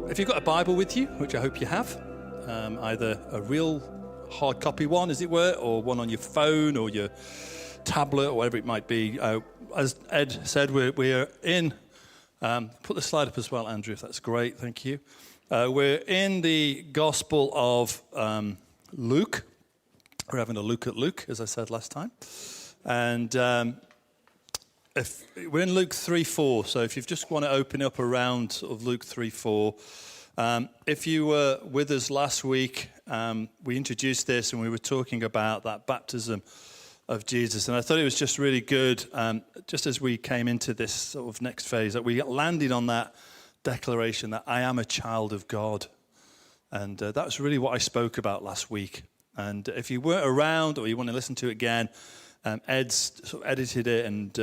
if you've got a Bible with you, which I hope you have, either a real hard copy one, as it were, or one on your phone or your tablet or whatever it might be. As Ed said, we're in, put the slide up as well, Andrew, if that's great, thank you. We're in the Gospel of Luke. We're having a look at Luke, as I said last time. And if we're in Luke 3:4, so if you just want to open up around sort of Luke 3:4. If you were with us last week, we introduced this and we were talking about that baptism of Jesus. And I thought it was just really good, just as we came into this sort of next phase, that we landed on that declaration that I am a child of God. And that's really what I spoke about last week. And if you weren't around or you want to listen to it again, Ed's sort of edited it and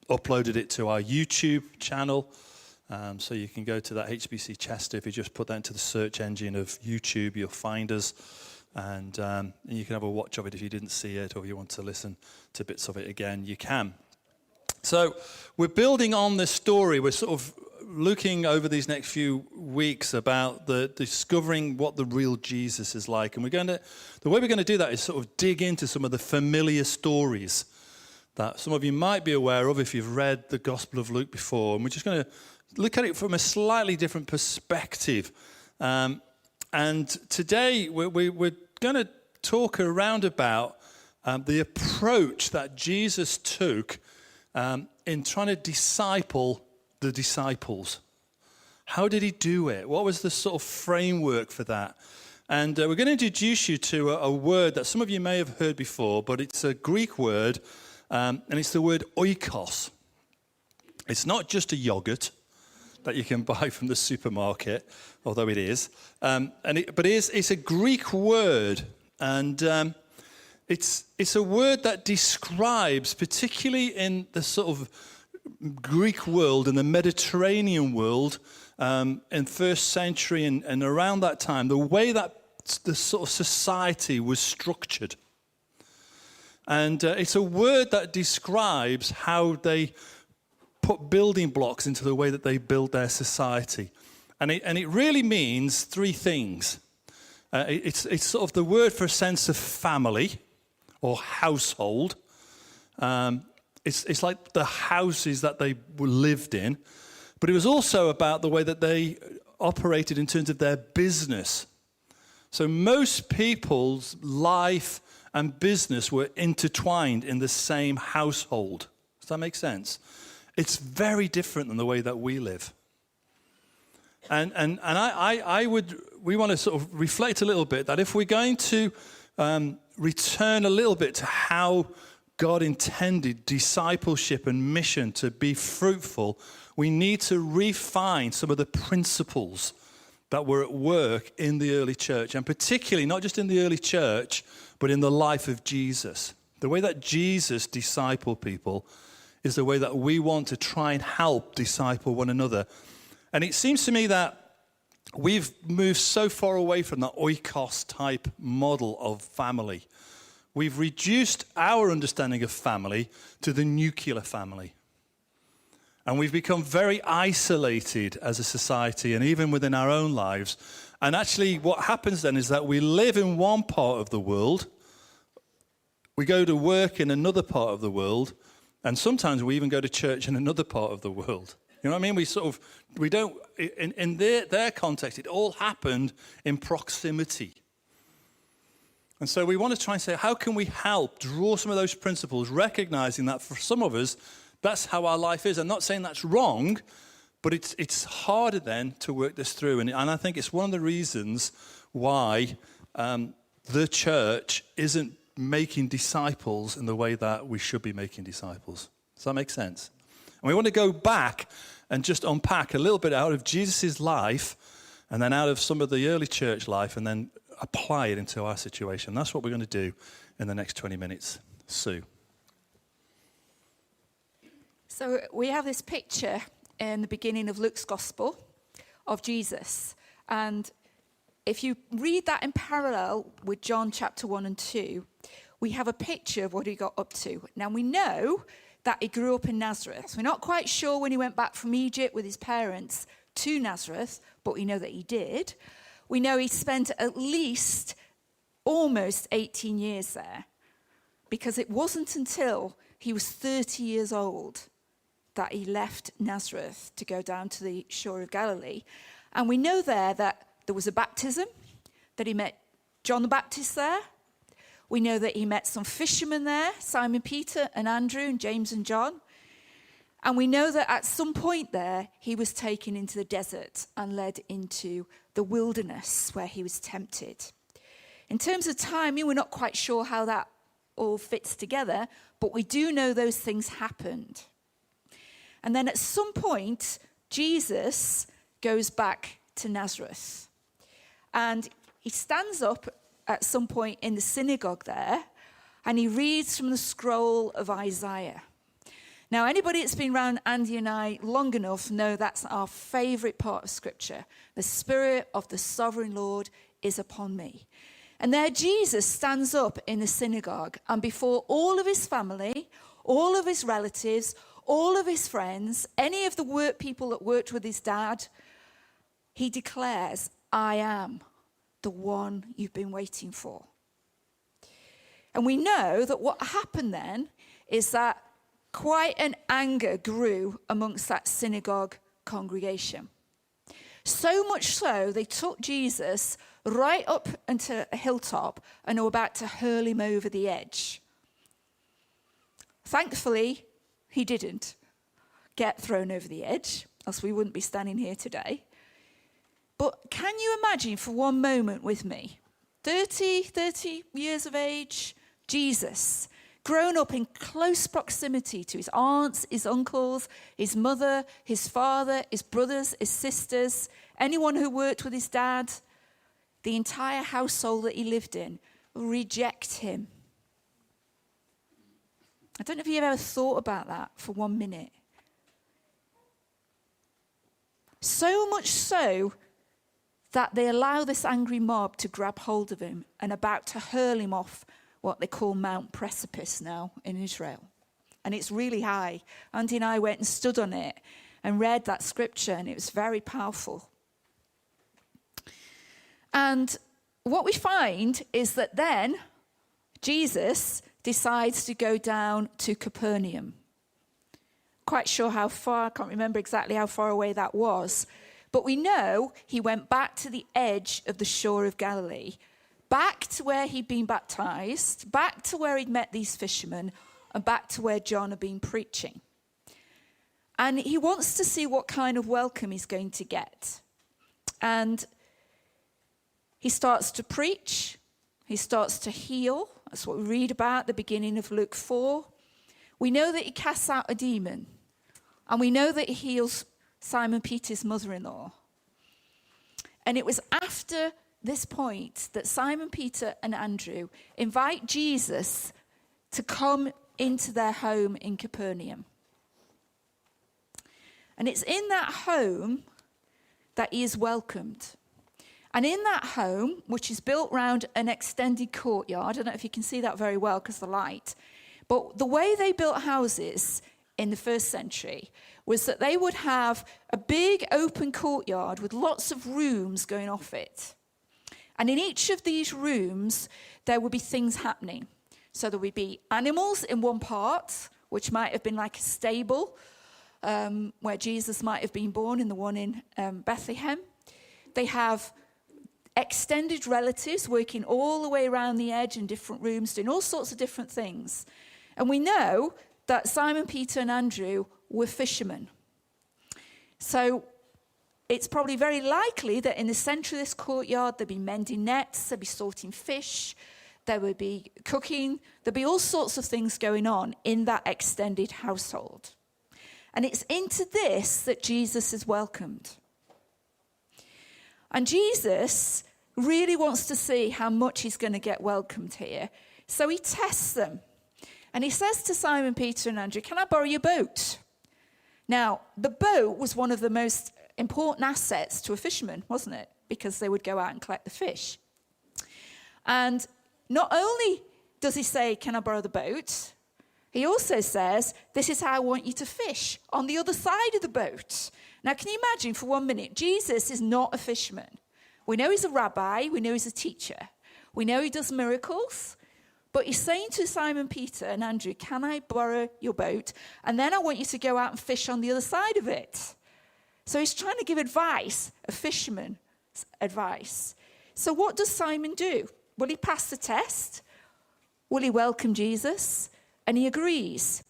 uploaded it to our YouTube channel. So you can go to that HBC Chester. If you just put that into the search engine of YouTube, you'll find us. And you can have a watch of it if you didn't see it or you want to listen to bits of it again, you can. So we're building on this story. We're sort of looking over these next few weeks about the discovering what the real Jesus is like. And the way we're going to do that is sort of dig into some of the familiar stories that some of you might be aware of if you've read the Gospel of Luke before. And we're just going to look at it from a slightly different perspective. And today we're going to talk around about the approach that Jesus took in trying to disciple the disciples. How did he do it? What was the sort of framework for that? And we're going to introduce you to a word that some of you may have heard before, but it's a Greek word, and it's the word oikos. It's not just a yogurt that you can buy from the supermarket, although it is. But it's a Greek word, and it's a word that describes, particularly in the sort of Greek world and the Mediterranean world in first century and around that time, the way that the sort of society was structured. And it's a word that describes how they put building blocks into the way that they build their society. And it really means three things. It's sort of the word for a sense of family or household. It's like the houses that they lived in. But it was also about the way that they operated in terms of their business. So most people's life and business were intertwined in the same household. Does that make sense? It's very different than the way that we live. And we want to sort of reflect a little bit that if we're going to return a little bit to how God intended discipleship and mission to be fruitful, we need to refine some of the principles that were at work in the early church, and particularly not just in the early church, but in the life of Jesus. The way that Jesus discipled people is the way that we want to try and help disciple one another. And it seems to me that we've moved so far away from that oikos type model of family. We've reduced our understanding of family to the nuclear family. And we've become very isolated as a society and even within our own lives. And actually what happens then is that we live in one part of the world, we go to work in another part of the world, and sometimes we even go to church in another part of the world. You know what I mean? We don't, in their context, it all happened in proximity. And so we want to try and say, how can we help draw some of those principles, recognizing that for some of us, that's how our life is. I'm not saying that's wrong, but it's harder then to work this through. And I think it's one of the reasons why the church isn't making disciples in the way that we should be making disciples. Does that make sense? And we want to go back and just unpack a little bit out of Jesus' life and then out of some of the early church life and then apply it into our situation. That's what we're going to do in the next 20 minutes. Sue. So we have this picture in the beginning of Luke's Gospel of Jesus. And if you read that in parallel with John chapter 1 and 2, we have a picture of what he got up to. Now we know that he grew up in Nazareth. We're not quite sure when he went back from Egypt with his parents to Nazareth, but we know that he did. We know he spent at least almost 18 years there, because it wasn't until he was 30 years old that he left Nazareth to go down to the shore of Galilee. And we know that there was a baptism, that he met John the Baptist there. We know that he met some fishermen there, Simon Peter and Andrew and James and John. And we know that at some point there, he was taken into the desert and led into the wilderness where he was tempted. In terms of timing, we're not quite sure how that all fits together, but we do know those things happened. And then at some point, Jesus goes back to Nazareth. And he stands up at some point in the synagogue there, and he reads from the scroll of Isaiah. Now, anybody that's been around Andy and I long enough know that's our favourite part of Scripture. The Spirit of the Sovereign Lord is upon me. And there Jesus stands up in the synagogue, and before all of his family, all of his relatives, all of his friends, any of the work people that worked with his dad, he declares, I am the one you've been waiting for. And we know that what happened then is that quite an anger grew amongst that synagogue congregation. So much so, they took Jesus right up into a hilltop and were about to hurl him over the edge. Thankfully, he didn't get thrown over the edge, else we wouldn't be standing here today. But can you imagine for one moment with me, 30 years of age, Jesus, grown up in close proximity to his aunts, his uncles, his mother, his father, his brothers, his sisters, anyone who worked with his dad, the entire household that he lived in, reject him. I don't know if you've ever thought about that for 1 minute. So much so that they allow this angry mob to grab hold of him and about to hurl him off what they call Mount Precipice now in Israel. And it's really high. Andy and I went and stood on it and read that scripture, and it was very powerful. And what we find is that then Jesus decides to go down to Capernaum. Quite sure how far, I can't remember exactly how far away that was. But we know he went back to the edge of the shore of Galilee, back to where he'd been baptized, back to where he'd met these fishermen, and back to where John had been preaching. And he wants to see what kind of welcome he's going to get. And he starts to preach, he starts to heal. That's what we read about at the beginning of Luke 4. We know that he casts out a demon, and we know that he heals Simon Peter's mother-in-law. And it was after this point that Simon Peter and Andrew invite Jesus to come into their home in Capernaum. And it's in that home that he is welcomed. And in that home, which is built around an extended courtyard, I don't know if you can see that very well because of the light, but the way they built houses in the first century was that they would have a big open courtyard with lots of rooms going off it. And in each of these rooms, there would be things happening. So there would be animals in one part, which might have been like a stable, where Jesus might have been born, in the one in Bethlehem. They have extended relatives working all the way around the edge in different rooms, doing all sorts of different things. And we know that Simon Peter and Andrew were fishermen. So it's probably very likely that in the centre of this courtyard, there'd be mending nets, there'd be sorting fish, there would be cooking, there'd be all sorts of things going on in that extended household. And it's into this that Jesus is welcomed. And Jesus really wants to see how much he's going to get welcomed here. So he tests them. And he says to Simon Peter and Andrew, "Can I borrow your boat?" Now, the boat was one of the most important assets to a fisherman, wasn't it? Because they would go out and collect the fish. And not only does he say, "Can I borrow the boat?" He also says, this is how I want you to fish, on the other side of the boat. Now, can you imagine for 1 minute, Jesus is not a fisherman. We know he's a rabbi, we know he's a teacher. We know he does miracles, but he's saying to Simon Peter and Andrew, can I borrow your boat? And then I want you to go out and fish on the other side of it. So he's trying to give advice, a fisherman's advice. So what does Simon do? Will he pass the test? Will he welcome Jesus? And he agrees.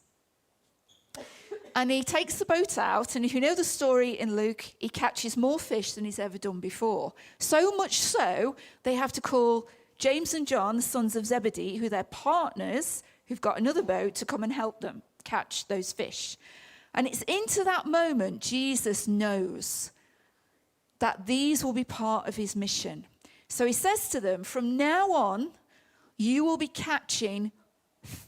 And he takes the boat out, and if you know the story in Luke, he catches more fish than he's ever done before. So much so, they have to call James and John, the sons of Zebedee, who they're partners, who've got another boat, to come and help them catch those fish. And it's into that moment Jesus knows that these will be part of his mission. So he says to them, from now on, you will be catching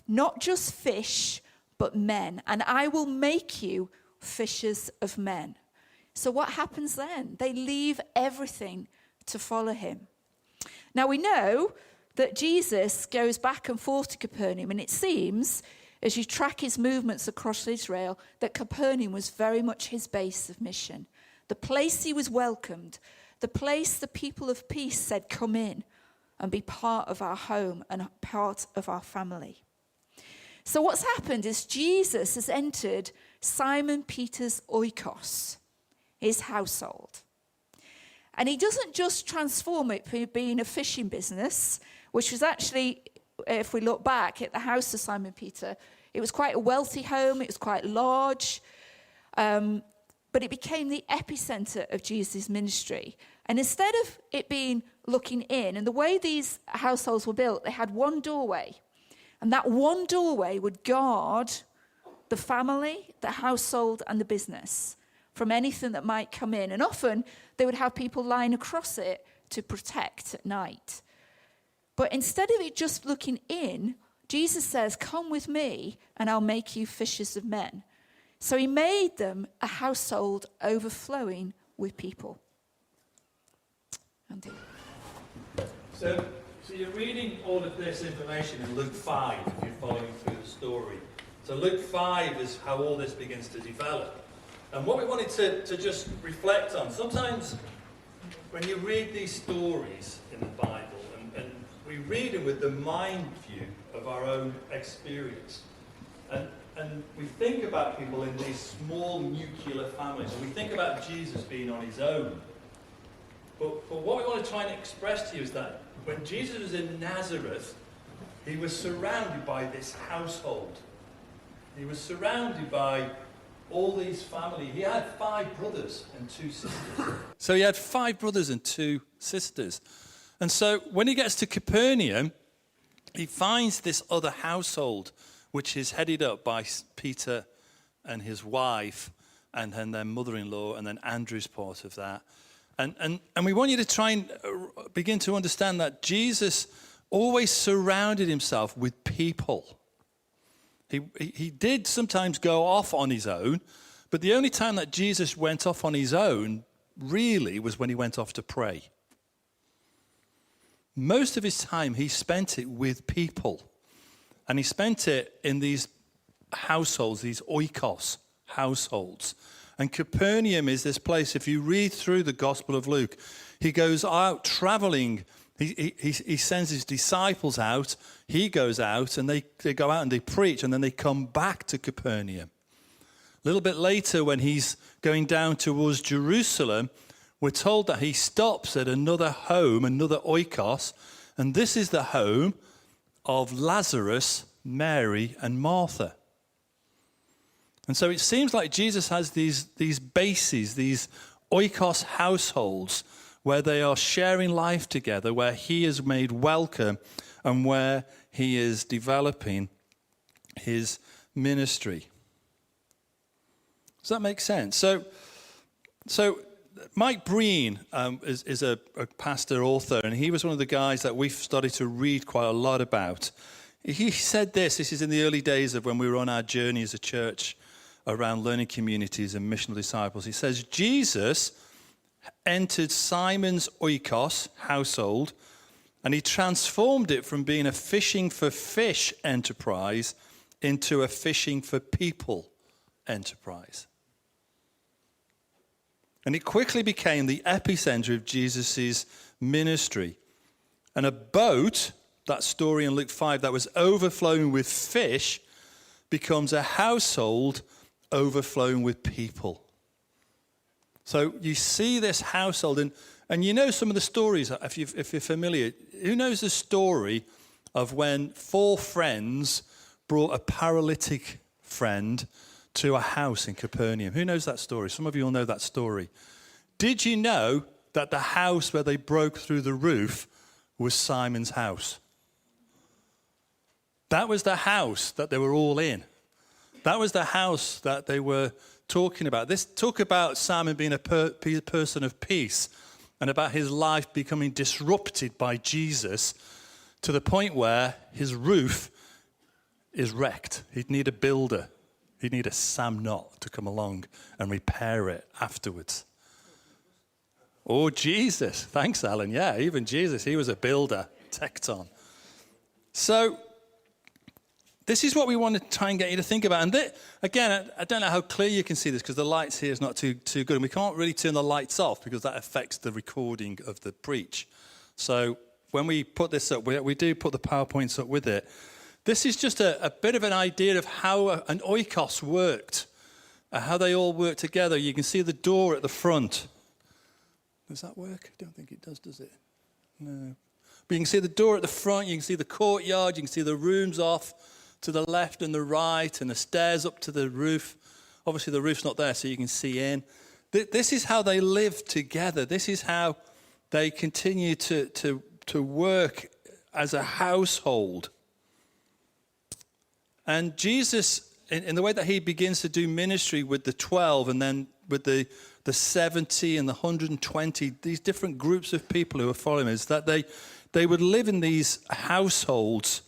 not just fish, but men, and I will make you fishers of men. So what happens then? They leave everything to follow him. Now we know that Jesus goes back and forth to Capernaum, and it seems, as you track his movements across Israel, that Capernaum was very much his base of mission. The place he was welcomed, the place the people of peace said, come in and be part of our home and part of our family. So what's happened is Jesus has entered Simon Peter's oikos, his household. And he doesn't just transform it from being a fishing business, which was actually, if we look back at the house of Simon Peter, it was quite a wealthy home, it was quite large, but it became the epicenter of Jesus' ministry. And instead of it being looking in, and the way these households were built, they had one doorway. And that one doorway would guard the family, the household, and the business from anything that might come in. And often they would have people lying across it to protect at night. But instead of it just looking in, Jesus says, come with me and I'll make you fishers of men. So he made them a household overflowing with people. Andy. So you're reading all of this information in Luke 5, if you're following through the story. So Luke 5 is how all this begins to develop. And what we wanted to just reflect on, sometimes when you read these stories in the Bible, and we read them with the mind view of our own experience, and we think about people in these small nuclear families, and we think about Jesus being on his own. But what we want to try and express to you is that when Jesus was in Nazareth, he was surrounded by this household. He was surrounded by all these families. He had 5 brothers and 2 sisters. So he had 5 brothers and 2 sisters. And so when he gets to Capernaum, he finds this other household, which is headed up by Peter and his wife, and then their mother-in-law, and then Andrew's part of that. And we want you to try and begin to understand that Jesus always surrounded himself with people. He did sometimes go off on his own, but the only time that Jesus went off on his own really was when he went off to pray. Most of his time he spent it with people, and he spent it in these households, these oikos households. And Capernaum is this place, if you read through the Gospel of Luke, he goes out traveling. He sends his disciples out. He goes out, and they go out and they preach, and then they come back to Capernaum. A little bit later, when he's going down towards Jerusalem, we're told that he stops at another home, another oikos, and this is the home of Lazarus, Mary, and Martha. And so it seems like Jesus has these bases, these oikos households, where they are sharing life together, where he is made welcome, and where he is developing his ministry. Does that make sense? So Mike Breen is a pastor, author, and he was one of the guys that we've started to read quite a lot about. He said this is in the early days of when we were on our journey as a church around learning communities and missional disciples. He says, Jesus entered Simon's oikos household, and he transformed it from being a fishing for fish enterprise into a fishing for people enterprise. And it quickly became the epicenter of Jesus' ministry. And a boat, that story in Luke 5, that was overflowing with fish, becomes a household overflowing with people. So you see this household, and you know some of the stories, if you're familiar. Who knows the story of when 4 friends brought a paralytic friend to a house in Capernaum? Who knows that story? Some of you will know that story. Did you know that the house where they broke through the roof was Simon's house? That was the house that they were all in. That was the house that they were talking about. This talk about Simon being a person of peace and about his life becoming disrupted by Jesus to the point where his roof is wrecked. He'd need a builder. He'd need a Sam Knott to come along and repair it afterwards. Or Jesus. Thanks, Alan. Yeah, even Jesus, he was a builder. Tecton. So this is what we want to try and get you to think about. And again, I don't know how clear you can see this because the lights here is not too good. And we can't really turn the lights off because that affects the recording of the preach. So when we put this up, we do put the PowerPoints up with it. This is just a bit of an idea of how an oikos worked, how they all work together. You can see the door at the front. Does that work? I don't think it does it? No. But you can see the door at the front, you can see the courtyard, you can see the rooms off to the left and the right, and the stairs up to the roof. Obviously, the roof's not there, so you can see in. This is how they live together. This is how they continue to work as a household. And Jesus, in the way that he begins to do ministry with the 12 and then with the 70 and the 120, these different groups of people who are following him, is that they would live in these households,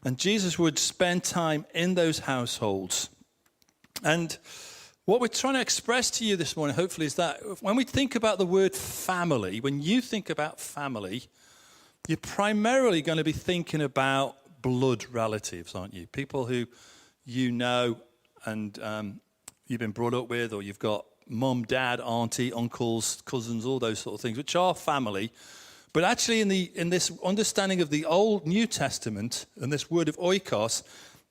and Jesus would spend time in those households. And what we're trying to express to you this morning, hopefully, is that when we think about the word family, when you think about family, you're primarily going to be thinking about blood relatives, aren't you? People who you know and you've been brought up with, or you've got mum, dad, auntie, uncles, cousins, all those sort of things, which are family. But actually in this understanding of the Old New Testament and this word of oikos,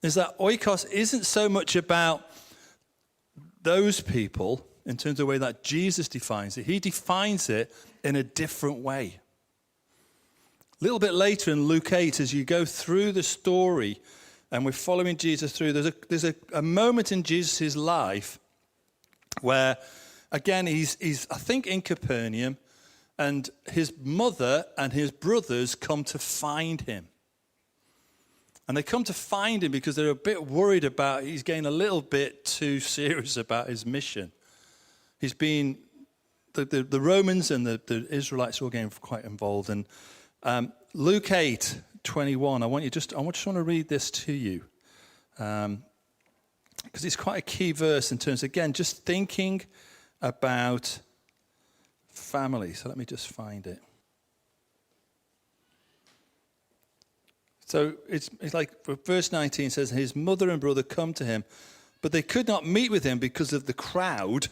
is that oikos isn't so much about those people in terms of the way that Jesus defines it. He defines it in a different way. A little bit later in Luke 8, as you go through the story and we're following Jesus through, there's a moment in Jesus' life where, again, he's I think in Capernaum, and his mother and his brothers come to find him. And they come to find him because they're a bit worried about he's getting a little bit too serious about his mission. He's been, the Romans and the Israelites are all getting quite involved. And Luke 8:21, I just want to read this to you. Because it's quite a key verse in terms, again, just thinking about family. So let me just find it. So it's like verse 19 says, his mother and brother come to him, but they could not meet with him because of the crowd.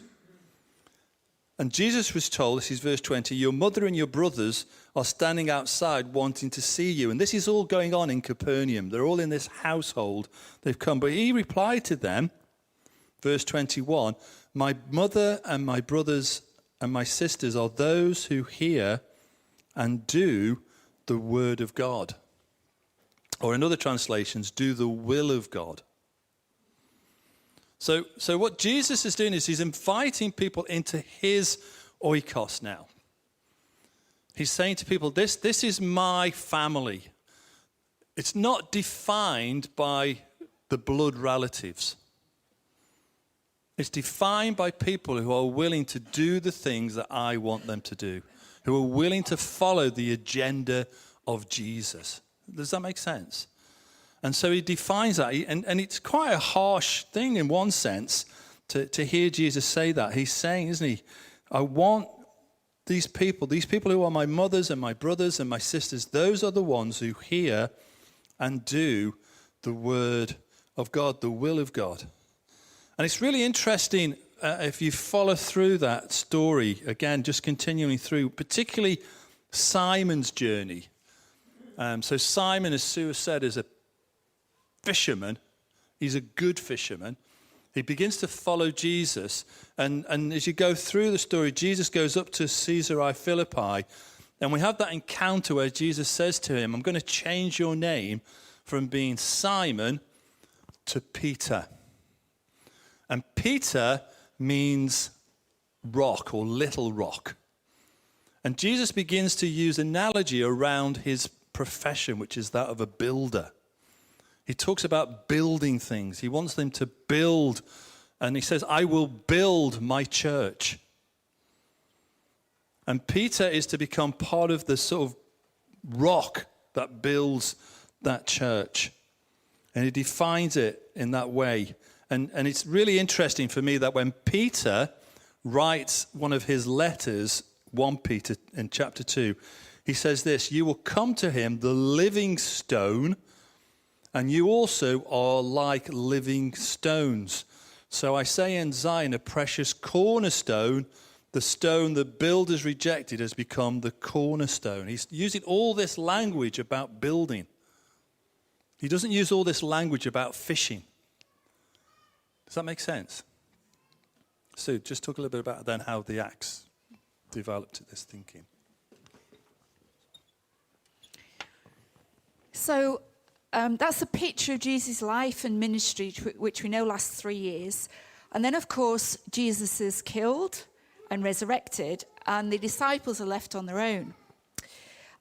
And Jesus was told, this is verse 20, your mother and your brothers are standing outside wanting to see you. And this is all going on in Capernaum. They're all in this household. They've come. But he replied to them, verse 21, my mother and my brothers and my sisters are those who hear and do the word of God. Or in other translations, do the will of God. So what Jesus is doing is he's inviting people into his oikos now. He's saying to people, this is my family. It's not defined by the blood relatives. It's defined by people who are willing to do the things that I want them to do, who are willing to follow the agenda of Jesus. Does that make sense? And so he defines that, and it's quite a harsh thing in one sense to hear Jesus say that. He's saying, isn't he, I want these people who are my mothers and my brothers and my sisters, those are the ones who hear and do the word of God, the will of God. And it's really interesting if you follow through that story, again, just continuing through, particularly Simon's journey. So Simon, as Sue said, is a fisherman. He's a good fisherman. He begins to follow Jesus. And as you go through the story, Jesus goes up to Caesarea Philippi. And we have that encounter where Jesus says to him, I'm going to change your name from being Simon to Peter. And Peter means rock or little rock. And Jesus begins to use analogy around his profession, which is that of a builder. He talks about building things. He wants them to build. And he says, I will build my church. And Peter is to become part of the sort of rock that builds that church. And he defines it in that way. And it's really interesting for me that when Peter writes one of his letters, 1 Peter in chapter 2, he says this, you will come to him, the living stone, and you also are like living stones. So I say in Zion, a precious cornerstone, the stone that builders rejected has become the cornerstone. He's using all this language about building. He doesn't use all this language about fishing. Does that make sense? So just talk a little bit about then how the Acts developed this thinking. So that's a picture of Jesus' life and ministry, which we know lasts 3 years. And then, of course, Jesus is killed and resurrected, and the disciples are left on their own.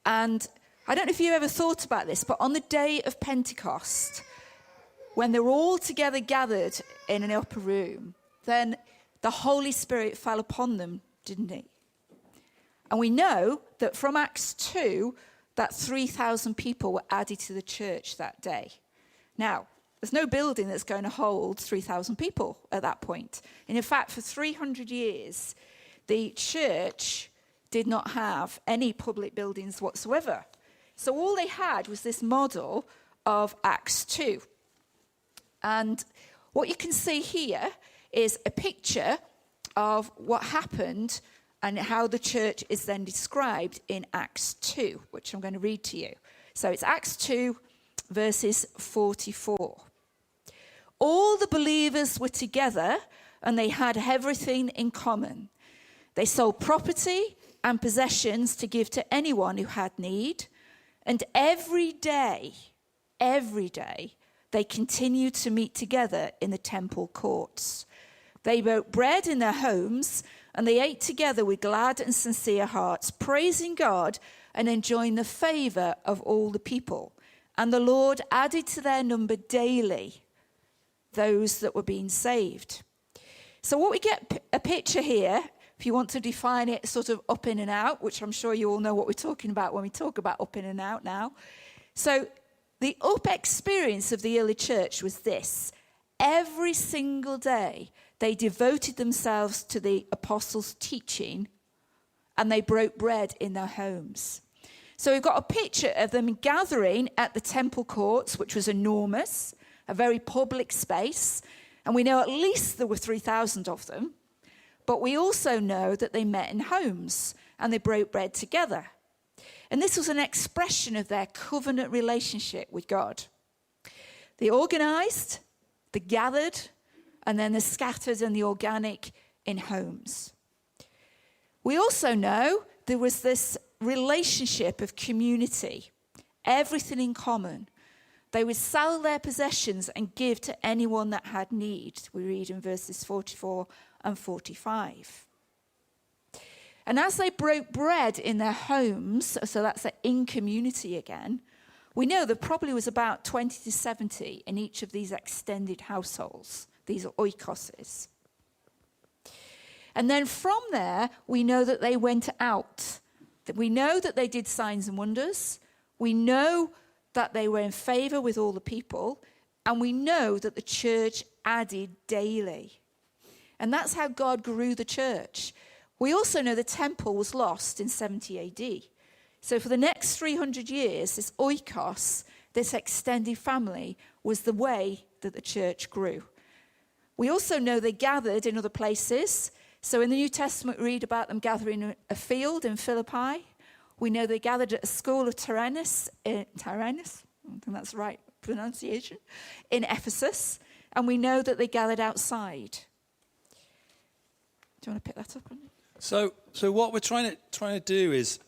And I don't know if you ever thought about this, but on the day of Pentecost, when they were all together gathered in an upper room, then the Holy Spirit fell upon them, didn't he? And we know that from Acts 2, that 3,000 people were added to the church that day. Now, there's no building that's going to hold 3,000 people at that point. And in fact, for 300 years, the church did not have any public buildings whatsoever. So all they had was this model of Acts 2. And what you can see here is a picture of what happened and how the church is then described in Acts 2, which I'm going to read to you. So it's Acts 2, verses 44. All the believers were together and they had everything in common. They sold property and possessions to give to anyone who had need. And every day, they continued to meet together in the temple courts. They broke bread in their homes, and they ate together with glad and sincere hearts, praising God and enjoying the favor of all the people. And the Lord added to their number daily those that were being saved. So what we get a picture here, if you want to define it sort of up in and out, which I'm sure you all know what we're talking about when we talk about up in and out now. So the up experience of the early church was this. Every single day, they devoted themselves to the apostles' teaching, and they broke bread in their homes. So we've got a picture of them gathering at the temple courts, which was enormous, a very public space. And we know at least there were 3,000 of them. But we also know that they met in homes, and they broke bread together. And this was an expression of their covenant relationship with God. They organized, they gathered, and then the scattered and the organic in homes. We also know there was this relationship of community, everything in common. They would sell their possessions and give to anyone that had need. We read in verses 44 and 45. And as they broke bread in their homes, so that's in community again, we know there probably was about 20 to 70 in each of these extended households. These are oikoses. And then from there, we know that they went out. We know that they did signs and wonders. We know that they were in favor with all the people. And we know that the church added daily. And that's how God grew the church. We also know the temple was lost in 70 AD. So for the next 300 years, this oikos this extended family was the way that the church grew. We also know they gathered in other places. So in the New Testament, we read about them gathering in a field in Philippi. We know they gathered at a school of Tyrannus, I don't think that's the right pronunciation, in Ephesus. And we know that they gathered outside. Do you want to pick that up? So what we're trying to do is,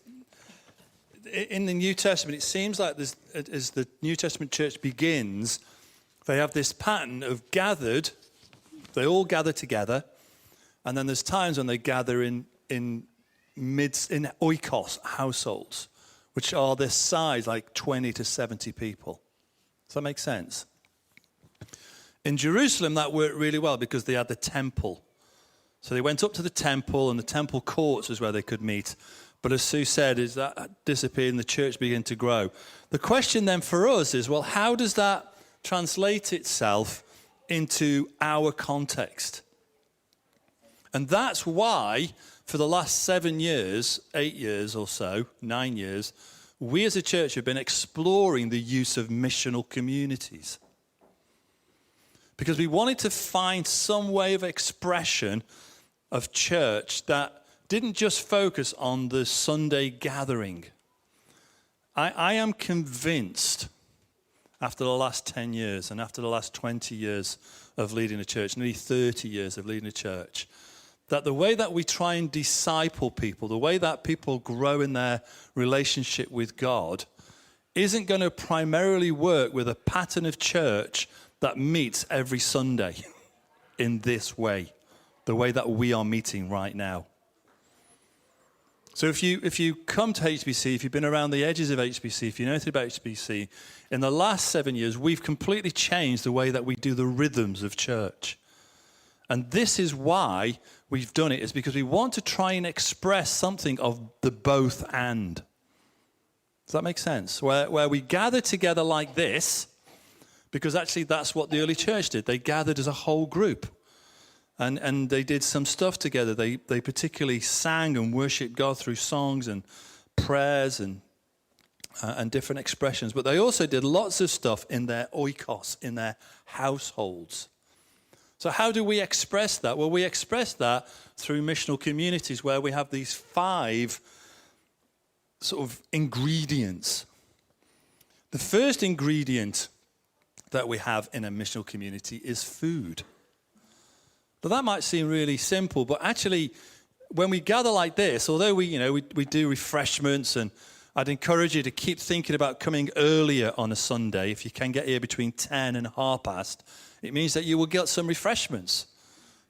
in the New Testament, it seems like as the New Testament church begins, they have this pattern of gathered. They all gather together, and then there's times when they gather in oikos households, which are this size, like 20 to 70 people. Does that make sense? In Jerusalem, that worked really well because they had the temple. So they went up to the temple, and the temple courts is where they could meet. But as Sue said, as that disappeared and the church began to grow. The question then for us is, well, how does that translate itself into our context? And that's why, for the last 7 years, 8 years or so, 9 years, we as a church have been exploring the use of missional communities. Because we wanted to find some way of expression of church that didn't just focus on the Sunday gathering. I am convinced, after the last 10 years and after the last 20 years of leading a church, nearly 30 years of leading a church, that the way that we try and disciple people, the way that people grow in their relationship with God, isn't going to primarily work with a pattern of church that meets every Sunday in this way, the way that we are meeting right now. So if you come to HBC, if you've been around the edges of HBC, if you know anything about HBC, in the last 7 years, we've completely changed the way that we do the rhythms of church. And this is why we've done it, is because we want to try and express something of the both and. Does that make sense? Where we gather together like this, because actually that's what the early church did. They gathered as a whole group. And they did some stuff together. They particularly sang and worshipped God through songs and prayers and different expressions. But they also did lots of stuff in their oikos, in their households. So how do we express that? Well, we express that through missional communities where we have these 5 sort of ingredients. The first ingredient that we have in a missional community is food. But that might seem really simple, but actually, when we gather like this, although we do refreshments, and I'd encourage you to keep thinking about coming earlier on a Sunday. If you can get here between 10 and 1:30, it means that you will get some refreshments.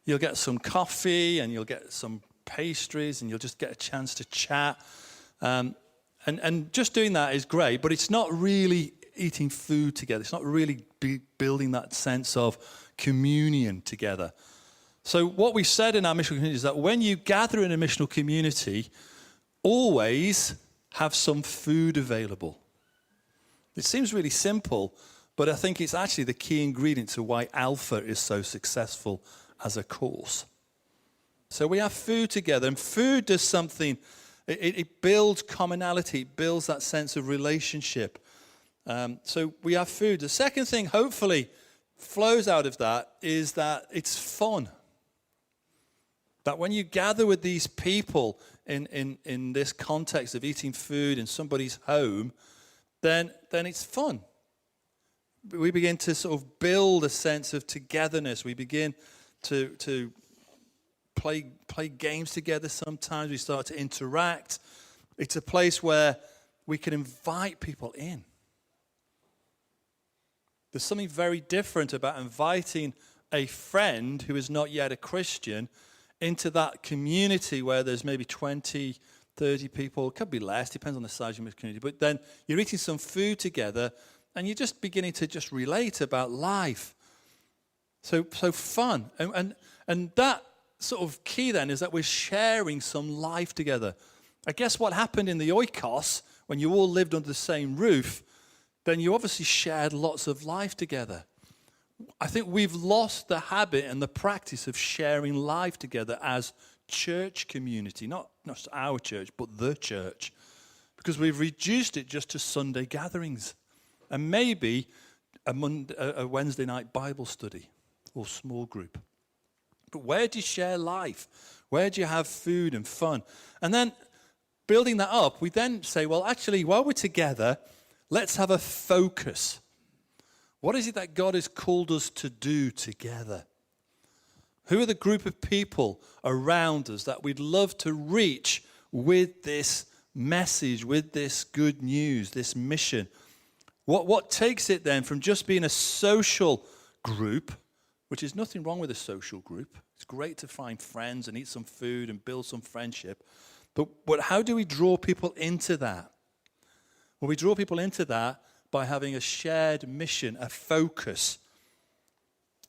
You'll get some coffee, and you'll get some pastries, and you'll just get a chance to chat. And just doing that is great, but it's not really eating food together. It's not really building that sense of communion together. So what we said in our missional community is that when you gather in a missional community, always have some food available. It seems really simple, but I think it's actually the key ingredient to why Alpha is so successful as a course. So we have food together, and food does something. It builds commonality. It builds that sense of relationship. So we have food. The second thing, hopefully, flows out of that is that it's fun. That when you gather with these people in this context of eating food in somebody's home, then it's fun. We begin to sort of build a sense of togetherness. We begin to play games together sometimes. We start to interact. It's a place where we can invite people in. There's something very different about inviting a friend who is not yet a Christian into that community where there's maybe 20, 30 people. It could be less, depends on the size of your community. But then you're eating some food together, and you're just beginning to just relate about life. So fun. And that sort of key then is that we're sharing some life together. I guess what happened in the oikos, when you all lived under the same roof, then you obviously shared lots of life together. I think we've lost the habit and the practice of sharing life together as church community, not just our church, but the church, because we've reduced it just to Sunday gatherings. and maybe a Wednesday night Bible study or small group. But where do you share life? Where do you have food and fun? And then building that up, we then say, well, actually, while we're together, let's have a focus. What is it that God has called us to do together? Who are the group of people around us that we'd love to reach with this message, with this good news, this mission? What takes it then from just being a social group, which is nothing wrong with a social group. It's great to find friends and eat some food and build some friendship. But how do we draw people into that? Well, we draw people into that by having a shared mission, a focus.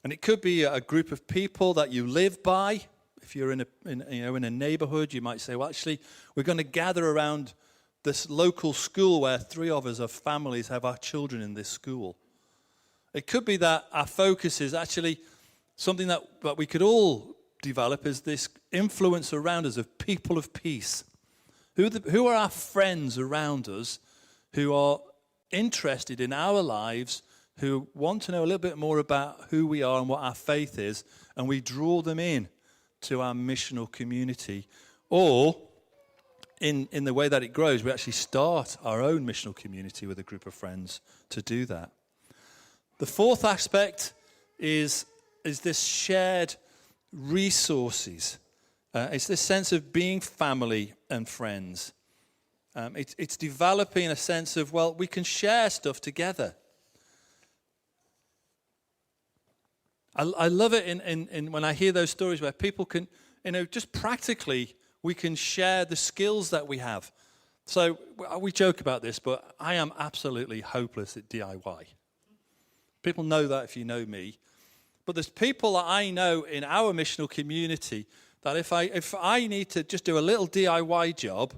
And it could be a group of people that you live by. If you're in a neighborhood, you might say, well, actually, we're going to gather around this local school where 3 of us, our families, have our children in this school. It could be that our focus is actually something that we could all develop is this influence around us of people of peace. Who are our friends around us who are interested in our lives, who want to know a little bit more about who we are and what our faith is, and we draw them in to our missional community. Or, in the way that it grows, we actually start our own missional community with a group of friends to do that. The fourth aspect is this shared resources. It's this sense of being family and friends. It's developing a sense of, well, we can share stuff together. I love it in when I hear those stories where people can, just practically, we can share the skills that we have. So we joke about this, but I am absolutely hopeless at DIY. People know that if you know me. But there's people that I know in our missional community that if I need to just do a little DIY job,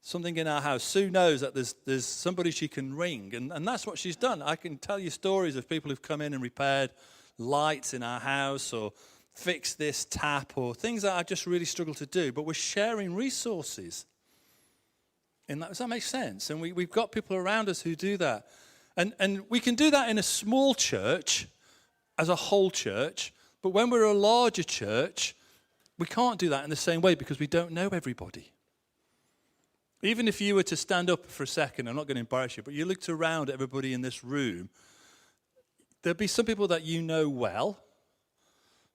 something in our house, Sue knows that there's somebody she can ring, and that's what she's done. I can tell you stories of people who've come in and repaired lights in our house or fixed this tap or things that I just really struggle to do, but we're sharing resources. Does that make sense? And we've got people around us who do that. And we can do that in a small church, as a whole church, but when we're a larger church, we can't do that in the same way because we don't know everybody. Even if you were to stand up for a second, I'm not going to embarrass you, but you looked around at everybody in this room, there'll be some people that you know well,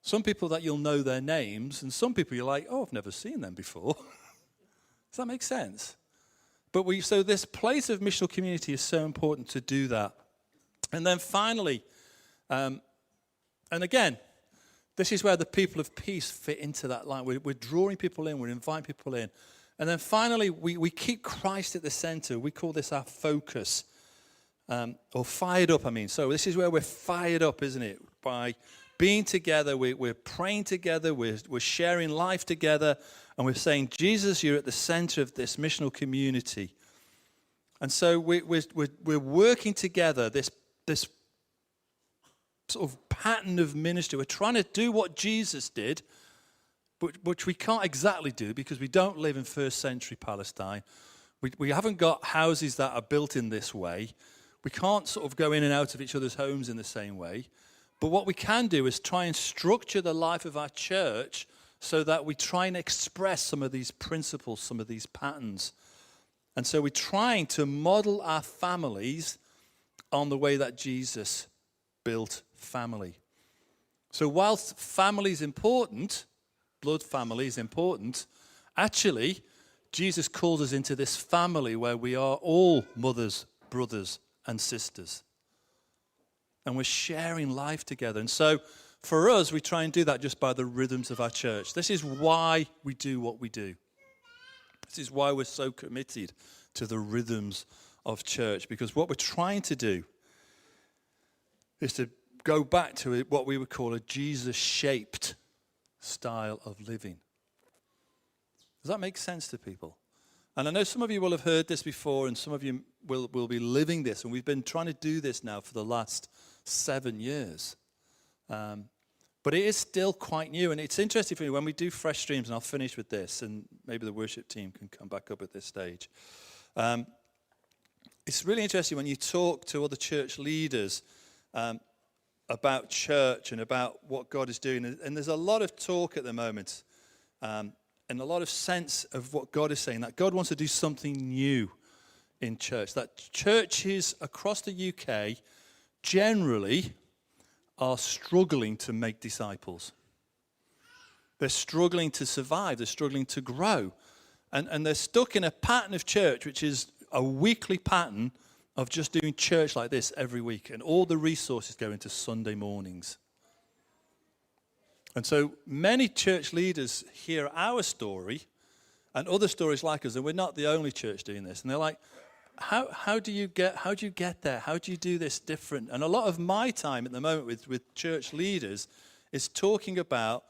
some people that you'll know their names, and some people you're like, oh, I've never seen them before. Does that make sense? So this place of missional community is so important to do that. And then finally, and again, this is where the people of peace fit into that line. We're drawing people in, we're inviting people in. And then finally, we keep Christ at the center. We call this our focus, or fired up, I mean. So this is where we're fired up, isn't it? By being together, we're praying together, we're sharing life together, and we're saying, Jesus, you're at the center of this missional community. And so we're working together, this sort of pattern of ministry. We're trying to do what Jesus did, but which we can't exactly do because we don't live in first century Palestine. We haven't got houses that are built in this way. We can't sort of go in and out of each other's homes in the same way. But what we can do is try and structure the life of our church so that we try and express some of these principles, some of these patterns. And so we're trying to model our families on the way that Jesus built family. So whilst family is important, blood family is important, actually, Jesus calls us into this family where we are all mothers, brothers, and sisters. And we're sharing life together. And so for us, we try and do that just by the rhythms of our church. This is why we do what we do. This is why we're so committed to the rhythms of church. Because what we're trying to do is to go back to what we would call a Jesus-shaped style of living. Does that make sense to people? And I know some of you will have heard this before, and some of you will be living this, and we've been trying to do this now for the last 7 years. But it is still quite new, and it's interesting for me when we do fresh streams, and I'll finish with this, and maybe the worship team can come back up at this stage. It's really interesting when you talk to other church leaders about church and about what God is doing. And there's a lot of talk at the moment and a lot of sense of what God is saying, that God wants to do something new in church. That churches across the UK generally are struggling to make disciples. They're struggling to survive. They're struggling to grow. And they're stuck in a pattern of church, which is a weekly pattern of just doing church like this every week. And all the resources go into Sunday mornings. And so many church leaders hear our story and other stories like us, and we're not the only church doing this. And they're like, how do you get there? How do you do this different? And a lot of my time at the moment with church leaders is talking about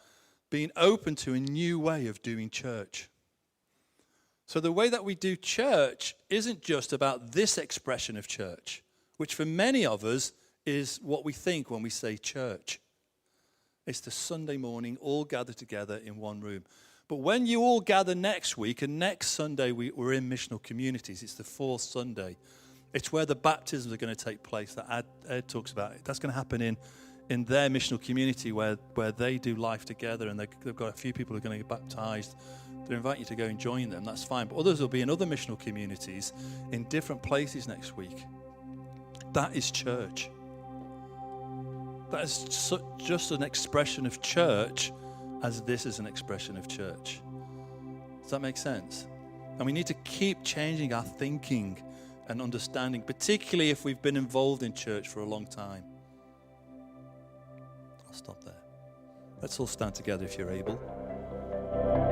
being open to a new way of doing church. So the way that we do church isn't just about this expression of church, which for many of us is what we think when we say church. It's the Sunday morning, all gathered together in one room. But when you all gather next week, and next Sunday we're in missional communities, it's the fourth Sunday. It's where the baptisms are going to take place that Ed talks about. That's going to happen in their missional community where they do life together, and they've got a few people who are going to get baptized. They invite you to go and join them, that's fine. But others will be in other missional communities in different places next week. That is church. That is just an expression of church as this is an expression of church. Does that make sense? And we need to keep changing our thinking and understanding, particularly if we've been involved in church for a long time. I'll stop there. Let's all stand together if you're able.